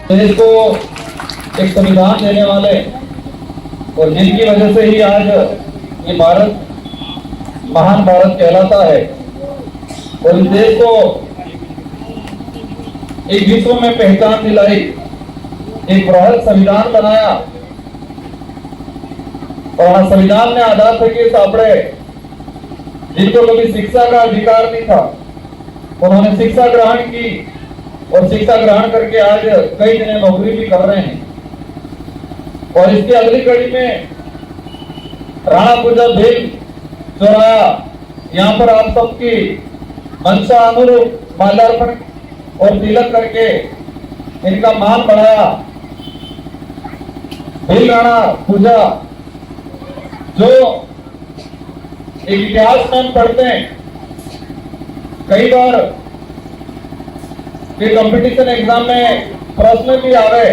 देश को एक संविधान देने वाले और जिनकी वजह से ही आज ये भारत महान भारत कहलाता है और इस देश को एक विश्व में पहचान दिलाई, एक बृहद संविधान बनाया। और संविधान में आधार थे कि सापड़े जिनको कभी शिक्षा का अधिकार नहीं था, उन्होंने शिक्षा ग्रहण की और शिक्षा ग्रहण करके आज कई जने नौकरी भी कर रहे हैं। और इसकी अगली कड़ी में राणा पूजा बिल चौराया, यहाँ पर आप सबकी मंशा अनुरूप माल्यार्पण और तिलक करके इनका मान बढ़ाया। बिल राणा पूजा जो एक इतिहास में हम पढ़ते हैं, कई बार कि कंपटीशन एग्जाम में प्रश्न भी आवे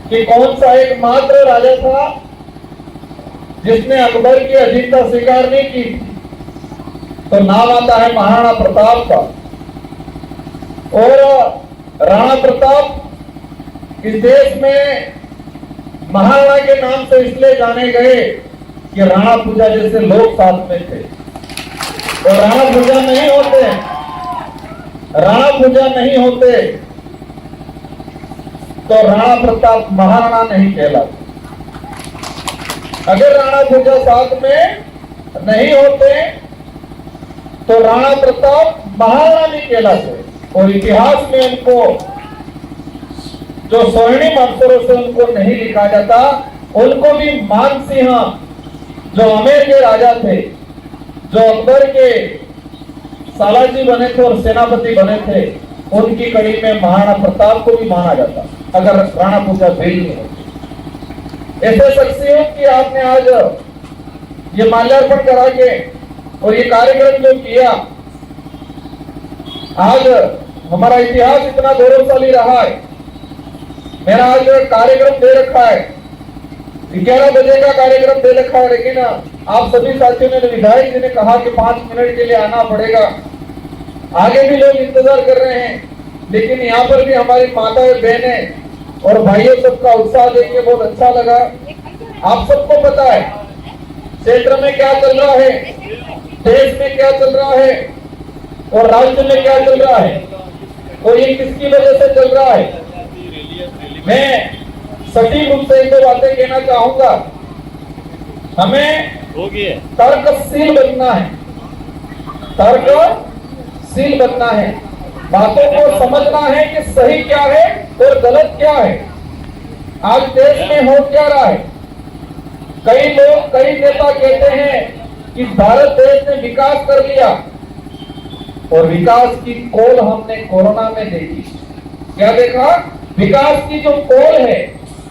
कि कौन सा एकमात्र राजा था जिसने अकबर की अधीनता स्वीकार नहीं की, तो नाम आता है महाराणा प्रताप का। और राणा प्रताप इस देश में महाराणा के नाम से इसलिए जाने गए कि राणा पूजा जैसे लोग साथ में थे। और राणा पूजा नहीं होते, राणा पूजा नहीं होते तो राणा प्रताप महाराणा नहीं कहलाते। अगर राणा पूजा साथ में नहीं होते तो राणा प्रताप महाराणा नहीं कहलाते। और इतिहास में उनको जो स्वर्णिम अक्षरों से उनको नहीं लिखा जाता, उनको भी मानसिंह जो आमेर के राजा थे, जो अकबर के सालाजी बने थे और सेनापति बने थे, उनकी कड़ी में महाराणा प्रताप को भी माना जाता अगर राणा पूजा बिल नहीं होती। ऐसे शख्सियत की आपने आज ये माल्यार्पण करा के और ये कार्यक्रम जो किया, आज हमारा इतिहास इतना गौरवशाली रहा है। मेरा आज कार्यक्रम दे रखा है 11 बजे का कार्यक्रम दे रखा है, लेकिन आप सभी साथियों ने, विधायक जी ने कहा कि 5 मिनट के लिए आना पड़ेगा। आगे भी लोग इंतजार कर रहे हैं, लेकिन यहाँ पर भी हमारी माताएं, बहनें और भाइयों सबका उत्साह देख के बहुत अच्छा लगा। आप सबको पता है क्षेत्र में क्या चल रहा है, देश में क्या चल रहा है और राज्य में क्या चल रहा है और ये किसकी वजह से चल रहा है। मैं सटीक रूप से एक दो बातें कहना चाहूंगा। हमें तर्कशील बनना है, तर्कशील बनना है, बातों को समझना है कि सही क्या है और गलत क्या है। आज देश में हो क्या रहा है, कई लोग, कई नेता कहते हैं कि भारत देश ने विकास कर लिया, और विकास की कोल हमने कोरोना में देखी। क्या देखा? विकास की जो कोल है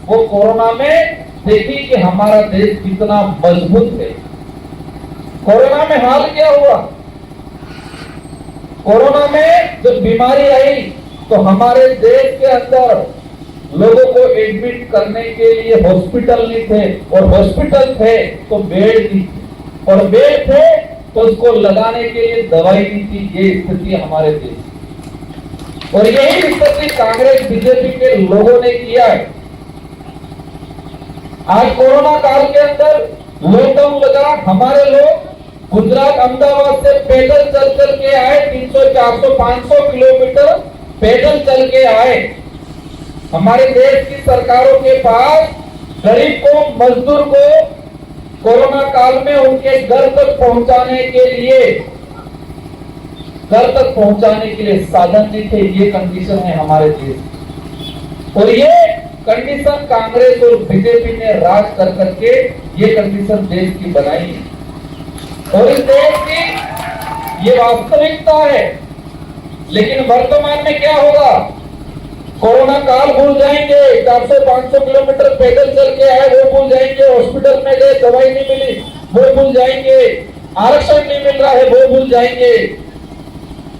वो कोरोना में देखी कि हमारा देश कितना मजबूत है। कोरोना में हाल क्या हुआ? कोरोना में जब बीमारी आई तो हमारे देश के अंदर लोगों को एडमिट करने के लिए हॉस्पिटल नहीं थे, और हॉस्पिटल थे तो बेड नहीं थे, और बेड थे तो उसको लगाने के लिए दवाई नहीं थी। ये स्थिति हमारे देश, और यही स्थिति कांग्रेस बीजेपी के लोगों ने किया है। आज कोरोना काल के अंदर लॉकडाउन लगा, हमारे लोग गुजरात, अहमदाबाद से पैदल चल चल के आए, 300, 400, 500 किलोमीटर पैदल चल के आए। हमारे देश की सरकारों के पास गरीब को, मजदूर को कोरोना काल में उनके घर तक पहुंचाने के लिए साधन नहीं थे। ये कंडीशन है हमारे देश, और ये कंडीशन कांग्रेस और बीजेपी ने राज कर करके ये कंडीशन देश की बनाई है, और इस देश की ये वास्तविकता है। लेकिन वर्तमान में क्या होगा? कोरोना काल भूल जाएंगे, 400-500 किलोमीटर पैदल चल के आए वो भूल जाएंगे, हॉस्पिटल में गए दवाई नहीं मिली वो भूल जाएंगे, आरक्षण नहीं मिल रहा है वो भूल जाएंगे।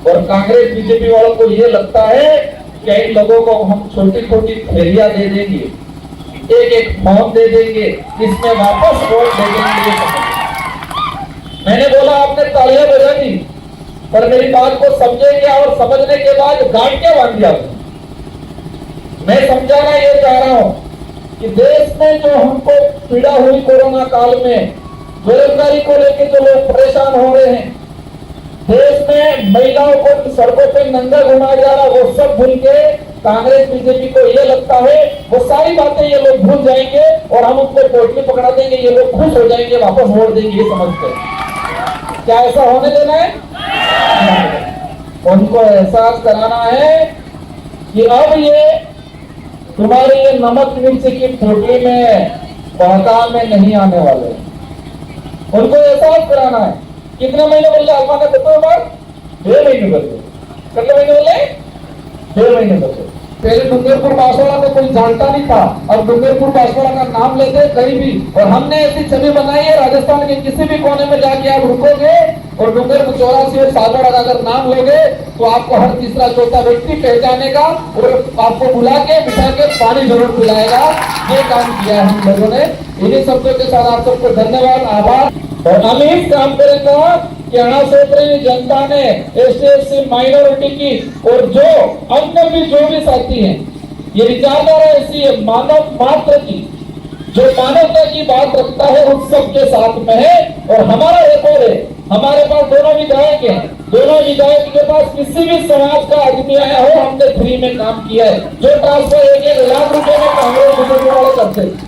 और कांग्रेस बीजेपी वालों को ये लगता है कि इन लोगों को हम छोटी छोटी थैलियां दे देंगे, एक एक फॉर्म दे देंगे, इसमें वापस वोट दे देंगे। मैंने बोला आपने तालियां बजा दी, पर मेरी बात को समझे क्या और समझने के बाद गांठ क्या बांध दिया? मैं समझाना ये चाह रहा हूं कि देश में जो हमको पीड़ा हुई कोरोना काल में, बेरोजगारी को लेकर जो लोग परेशान हो रहे हैं, देश में महिलाओं को सड़कों पे नंगा घुमाया जा रहा, वो सब भूल के कांग्रेस बीजेपी को ये लगता है वो सारी बातें ये लोग भूल जाएंगे और हम उनको कोर्ट में पकड़ा देंगे, ये लोग खुश हो जाएंगे, वापस वोट देंगे, ये समझते हैं। क्या ऐसा होने देना है? उनको एहसास कराना है कि अब ये तुम्हारे ये नमक मिर्च की पोटली में बहकाव में नहीं आने वाले। उनको एहसास कराना है। कितने महीने बोले अल्फा ने बताओ बात? 2 महीने बचे। कितने महीने बोले? 2 महीने बचे। पहले डूंगरपुर बांसवाड़ा को कोई जानता नहीं था, अब डूंगरपुर बांसवाड़ा का नाम लेते कहीं भी, और हमने ऐसी छवि बनाई है राजस्थान के किसी भी कोने में जाके आप रुकोगे और डूंगरपुर 84 और सागवाड़ा का अगर नाम लोगे तो आपको हर तीसरा चौथा व्यक्ति पहचानेगा और आपको बुला के बिठा के पानी जरूर पिलाएगा। ये काम किया है हम लोगों ने। इन्हीं शब्दों के साथ आप सबको धन्यवाद, आभार। और हम इस काम करेंगे कि अनासोत्तरी जनता ने एससी माइनॉरिटी की और जो अन्य भी जो भी साथी हैं, ये विचारधारा ऐसी है मानव मात्र की, जो मानवता की बात रखता है उस सबके साथ में है। और हमारा रिकॉर्ड है, हमारे पास दोनों विधायक हैं, दोनों विधायक के पास किसी भी समाज का आदमी आया हो हमने फ्री में काम किया है। जो ट्रांसफर 1-1 लाख रुपए में कांग्रेस बीजेपी वाले करते